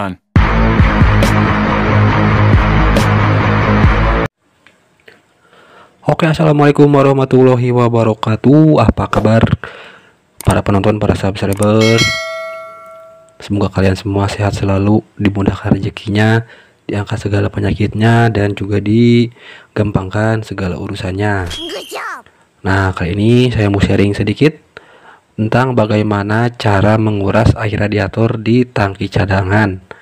Run. Oke, assalamualaikum warahmatullahi wabarakatuh. Apa kabar para penonton, para subscriber? Semoga kalian semua sehat selalu, dimudahkan rezekinya, diangkat segala penyakitnya, dan juga digampangkan segala urusannya. Nah, kali ini saya mau sharing sedikit tentang bagaimana cara menguras air radiator di tangki cadangan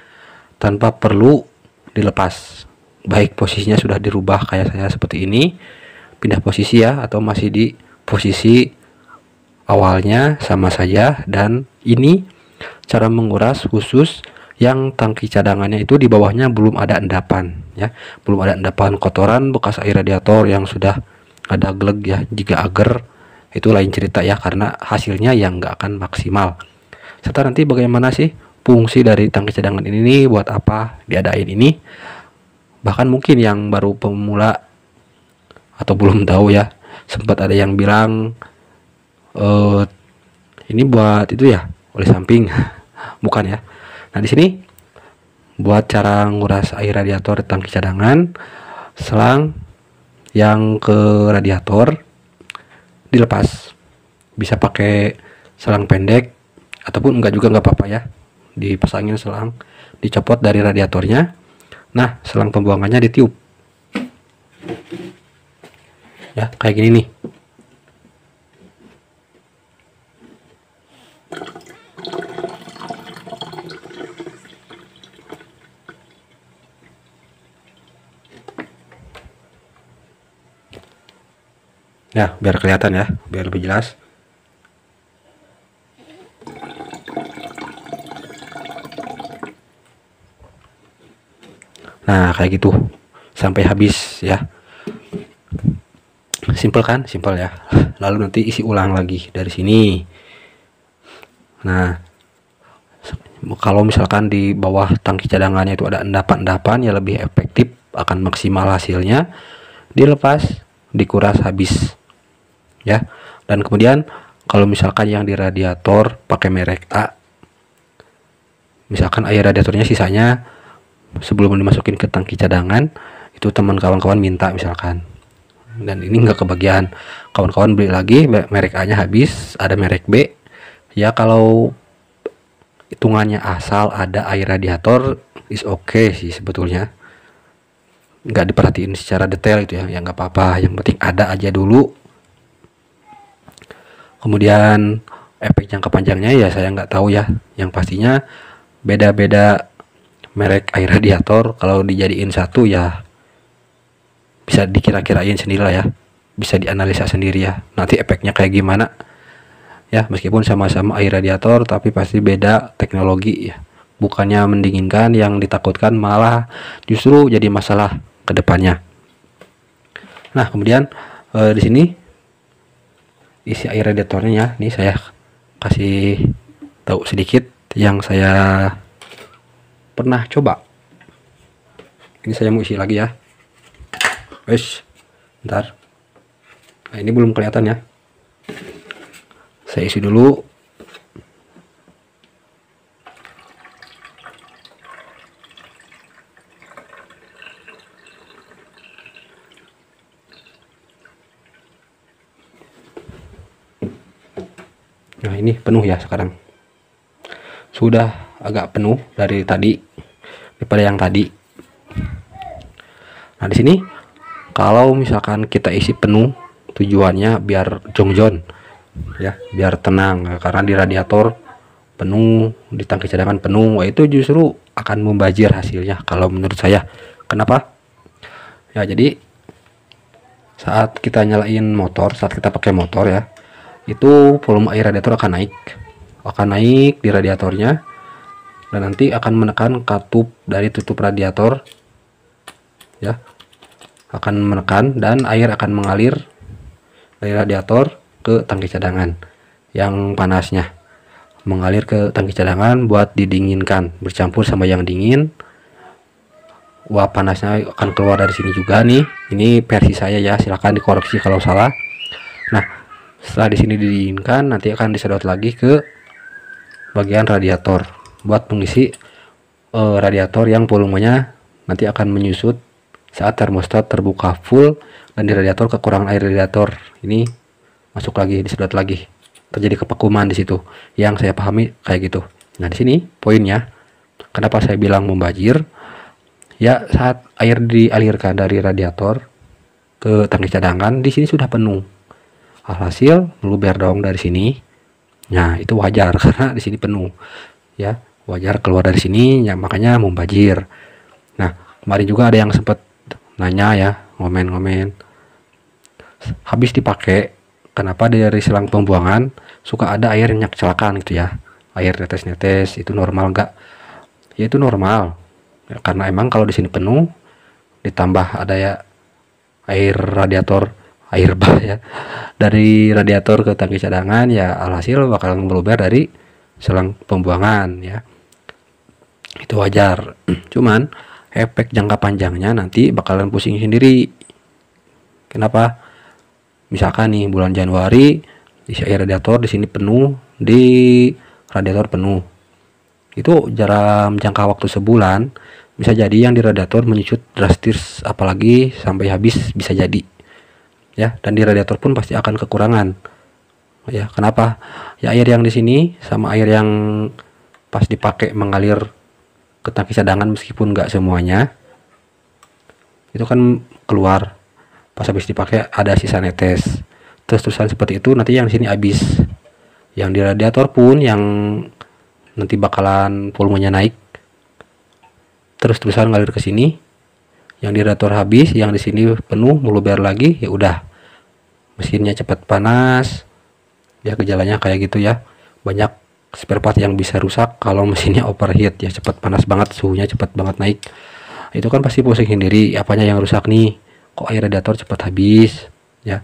tanpa perlu dilepas. Baik posisinya sudah dirubah kayak saya seperti ini, pindah posisi ya, atau masih di posisi awalnya sama saja. Dan ini cara menguras khusus yang tangki cadangannya itu di bawahnya belum ada endapan ya, belum ada endapan kotoran bekas air radiator yang sudah ada gleg ya. Jika agar itu lain cerita ya, karena hasilnya yang nggak akan maksimal. Serta nanti bagaimana sih fungsi dari tangki cadangan ini, buat apa diadain ini. Bahkan mungkin yang baru pemula atau belum tahu ya, sempat ada yang bilang ini buat itu ya, oleh samping. Bukan ya. Nah, di sini buat cara nguras air radiator tangki cadangan, selang yang ke radiator dilepas. Bisa pakai selang pendek ataupun enggak juga nggak apa-apa ya. Dipasangin selang, dicopot dari radiatornya. Nah, selang pembuangannya ditiup. Ya, kayak gini nih. Ya, biar kelihatan ya, biar lebih jelas. Nah, kayak gitu sampai habis ya. Simple kan? Simple ya. Lalu nanti isi ulang lagi dari sini. Nah, kalau misalkan di bawah tangki cadangannya itu ada endapan-endapan, ya lebih efektif, akan maksimal hasilnya. Dilepas, dikuras habis ya. Dan kemudian kalau misalkan yang di radiator pakai merek A, misalkan air radiatornya sisanya sebelum dimasukin ke tangki cadangan itu teman kawan-kawan minta misalkan, dan ini nggak kebagian, kawan-kawan beli lagi, merek A nya habis, ada merek B ya. Kalau hitungannya asal ada air radiator is okay sih sebetulnya, nggak diperhatiin secara detail itu ya, nggak apa-apa, yang penting ada aja dulu. Kemudian efek jangka panjangnya ya saya nggak tahu ya, yang pastinya beda-beda merek air radiator. Kalau dijadiin satu ya bisa dikira-kirain sendiri lah ya, bisa dianalisa sendiri ya, nanti efeknya kayak gimana ya. Meskipun sama-sama air radiator tapi pasti beda teknologi ya. Bukannya mendinginkan, yang ditakutkan malah justru jadi masalah ke depannya. Nah, kemudian di sini isi air radiatornya ya, ini saya kasih tahu sedikit yang saya pernah coba. Ini saya mau isi lagi ya. Wes, bentar. Nah, ini belum kelihatan ya. Saya isi dulu. Nah, ini penuh ya sekarang. Sudah agak penuh dari tadi, daripada yang tadi. Nah, di sini kalau misalkan kita isi penuh, tujuannya biar jongjon ya, biar tenang, karena di radiator penuh, di tangki cadangan penuh, itu justru akan membajir hasilnya kalau menurut saya. Kenapa? Ya, jadi saat kita nyalain motor, saat kita pakai motor ya, itu volume air radiator akan naik di radiatornya, dan nanti akan menekan katup dari tutup radiator ya, akan menekan, dan air akan mengalir dari radiator ke tangki cadangan yang panasnya, mengalir ke tangki cadangan buat didinginkan, bercampur sama yang dingin. Uap panasnya akan keluar dari sini juga nih. Ini versi saya ya, silahkan dikoreksi kalau salah. Nah, setelah di sini didinginkan, nanti akan disedot lagi ke bagian radiator buat mengisi radiator yang volumenya nanti akan menyusut saat termostat terbuka full dan di radiator kekurangan air radiator ini masuk lagi, disedot lagi, terjadi kevakuman di situ. Yang saya pahami kayak gitu. Nah, di sini poinnya kenapa saya bilang membajir. Ya, saat air dialirkan dari radiator ke tangki cadangan, di sini sudah penuh. Alhasil meluber dong dari sini. Nah, itu wajar karena di sini penuh. Ya, wajar keluar dari sini, ya makanya membajir. Nah, kemarin juga ada yang sempat nanya ya, ngomen-ngomen. Habis dipakai, kenapa dari selang pembuangan suka ada air yang kecelakaan gitu ya? Air netes-netes itu normal nggak? Ya itu normal. Ya, karena emang kalau di sini penuh ditambah ada ya air radiator, air bah ya dari radiator ke tangki cadangan, ya alhasil bakal meluber dari selang pembuangan ya, itu wajar. Cuman efek jangka panjangnya nanti bakalan pusing sendiri. Kenapa? Misalkan nih bulan Januari isi air radiator di sini penuh, di radiator penuh, itu dalam jangka waktu sebulan bisa jadi yang di radiator menyusut drastis, apalagi sampai habis bisa jadi ya, dan di radiator pun pasti akan kekurangan ya. Kenapa? Ya air yang di sini sama air yang pas dipakai mengalir ke tangki cadangan meskipun nggak semuanya itu kan keluar, pas habis dipakai ada sisa netes, terus-terusan seperti itu nanti yang di sini habis. Yang di radiator pun yang nanti bakalan volumenya naik terus-terusan ngalir ke sini, yang di radiator habis, yang di sini penuh meluber lagi, ya udah mesinnya cepat panas ya, gejalanya kayak gitu ya. Banyak spare part yang bisa rusak kalau mesinnya overheat ya, cepat panas banget, suhunya cepat banget naik. Itu kan pasti pusing sendiri, apanya yang rusak nih, kok air radiator cepat habis ya.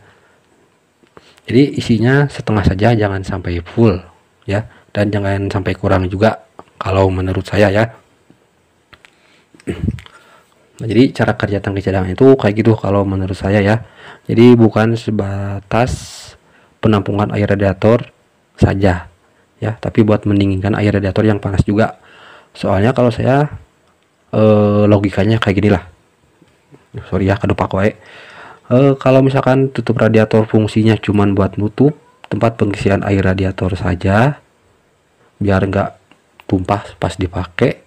Jadi isinya setengah saja, jangan sampai full ya, dan jangan sampai kurang juga kalau menurut saya ya. Nah, jadi cara kerja tangki cadangan itu kayak gitu kalau menurut saya ya. Jadi bukan sebatas penampungan air radiator saja ya, tapi buat mendinginkan air radiator yang panas juga. Soalnya kalau saya logikanya kayak gini lah, sorry ya kedupak wae. Kalau misalkan tutup radiator fungsinya cuman buat nutup tempat pengisian air radiator saja biar nggak tumpah pas dipakai,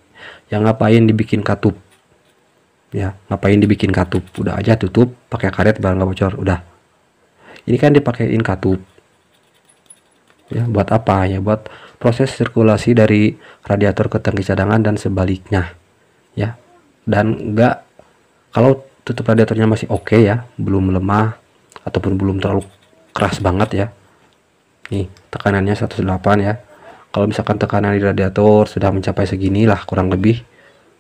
yang ngapain dibikin katup ya, ngapain dibikin katup, udah aja tutup pakai karet biar nggak bocor udah. Ini kan dipakein katup ya, buat apa ya? Buat proses sirkulasi dari radiator ke tangki cadangan dan sebaliknya ya. Dan enggak, kalau tutup radiatornya masih oke ya, belum lemah ataupun belum terlalu keras banget ya, nih tekanannya 108 ya. Kalau misalkan tekanan di radiator sudah mencapai segini lah kurang lebih,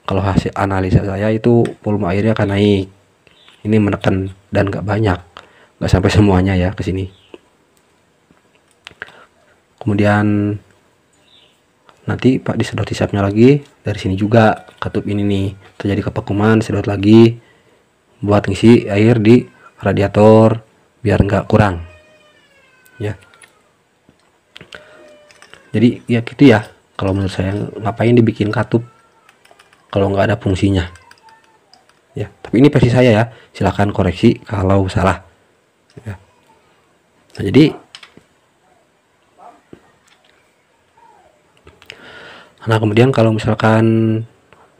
kalau hasil analisa saya itu volume airnya akan naik. Ini menekan dan nggak banyak, nggak sampai semuanya ya ke sini. Kemudian nanti Pak disedot hisapnya lagi dari sini juga, katup ini nih terjadi kevakuman, sedot lagi buat ngisi air di radiator biar nggak kurang ya. Jadi ya gitu ya, kalau menurut saya ngapain dibikin katup kalau nggak ada fungsinya ya. Tapi ini versi saya ya, silahkan koreksi kalau salah ya. Nah, jadi kemudian kalau misalkan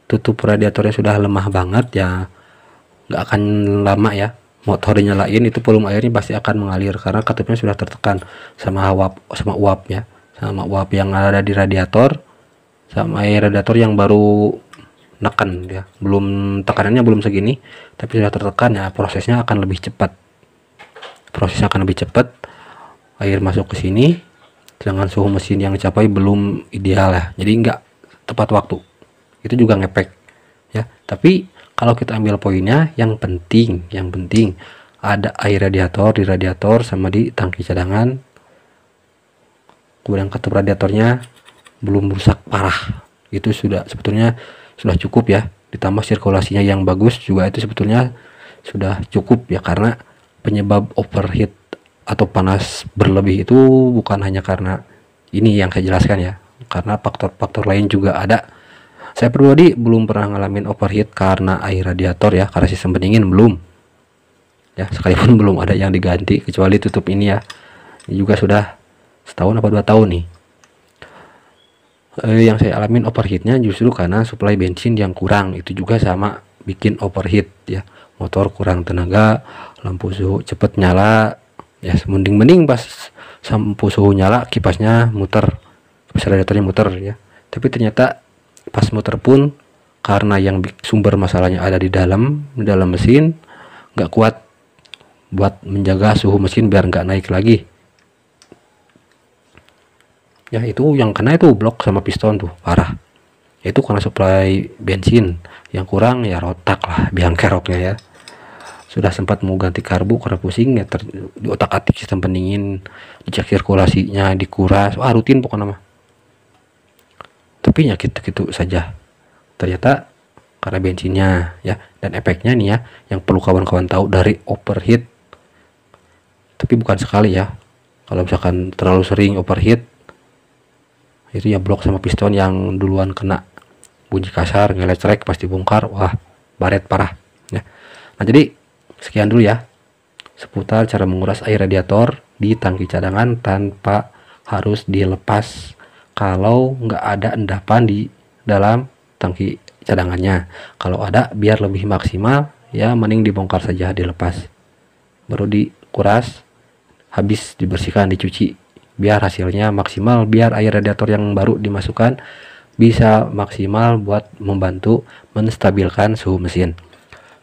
tutup radiatornya sudah lemah banget ya, nggak akan lama ya motor dinyalain itu volume airnya pasti akan mengalir karena katupnya sudah tertekan sama uap ya, sama uap yang ada di radiator sama air radiator yang baru neken ya, belum tekanannya belum segini tapi sudah tertekan ya, prosesnya akan lebih cepat, air masuk ke sini dengan suhu mesin yang dicapai belum ideal ya, jadi nggak tepat waktu, itu juga ngepek ya. Tapi kalau kita ambil poinnya, yang penting ada air radiator di radiator sama di tangki cadangan, kemudian katup radiatornya belum rusak parah, itu sudah sebetulnya sudah cukup ya. Ditambah sirkulasinya yang bagus juga itu sebetulnya sudah cukup ya, karena penyebab overheat atau panas berlebih itu bukan hanya karena ini yang saya jelaskan ya, karena faktor-faktor lain juga ada Saya pribadi belum pernah ngalamin overheat karena air radiator ya, karena sistem pendingin belum ya, sekalipun belum ada yang diganti kecuali tutup ini ya. Ini juga sudah setahun apa 2 tahun nih. Yang saya alamin overheatnya justru karena suplai bensin yang kurang, itu juga sama bikin overheat ya. Motor kurang tenaga, lampu suhu cepet nyala ya, mending pas lampu suhu nyala kipasnya muter, kipas radiatornya muter ya. Tapi ternyata pas muter pun karena yang sumber masalahnya ada di dalam mesin, nggak kuat buat menjaga suhu mesin biar nggak naik lagi ya. Itu yang kena itu blok sama piston tuh parah, itu karena suplai bensin yang kurang ya, rotak lah biang keroknya ya. Sudah sempat mau ganti karbu karena pusing ya, di otak atik sistem pendingin, dicek sirkulasinya, dikuras, wah rutin pokoknya mah. Tapi ya gitu saja, ternyata karena bensinnya ya. Dan efeknya nih ya, yang perlu kawan-kawan tahu dari overheat, tapi bukan sekali ya, kalau misalkan terlalu sering overheat itu ya blok sama piston yang duluan kena bunyi kasar, ngelecrek, pasti bongkar, wah baret parah ya. Nah jadi sekian dulu ya seputar cara menguras air radiator di tangki cadangan tanpa harus dilepas kalau nggak ada endapan di dalam tangki cadangannya. Kalau ada biar lebih maksimal ya, mending dibongkar saja, dilepas baru dikuras, habis dibersihkan, dicuci biar hasilnya maksimal, biar air radiator yang baru dimasukkan bisa maksimal buat membantu menstabilkan suhu mesin.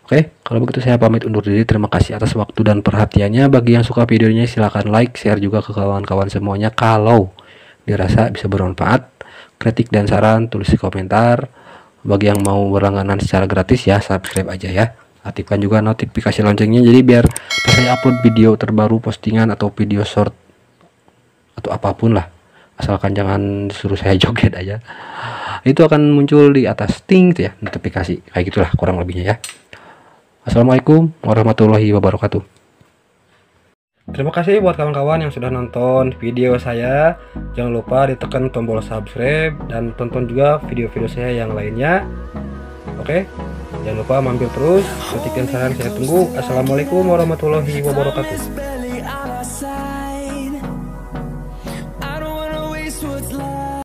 Oke, kalau begitu saya pamit undur diri. Terima kasih atas waktu dan perhatiannya. Bagi yang suka videonya silahkan like, share juga ke kawan-kawan semuanya. Kalau dirasa bisa bermanfaat, kritik dan saran tulis di komentar. Bagi yang mau berlangganan secara gratis ya, subscribe aja ya. Aktifkan juga notifikasi loncengnya, jadi biar pas saya upload video terbaru, postingan atau video short atau apapun lah, asalkan jangan suruh saya joget aja, itu akan muncul di atas ting ya, notifikasi kayak gitulah kurang lebihnya ya. Assalamualaikum warahmatullahi wabarakatuh. Terima kasih buat kawan-kawan yang sudah nonton video saya. Jangan lupa ditekan tombol subscribe dan tonton juga video-video saya yang lainnya. Oke, jangan lupa mampir terus, kritik dan saran saya tunggu. Assalamualaikum warahmatullahi wabarakatuh.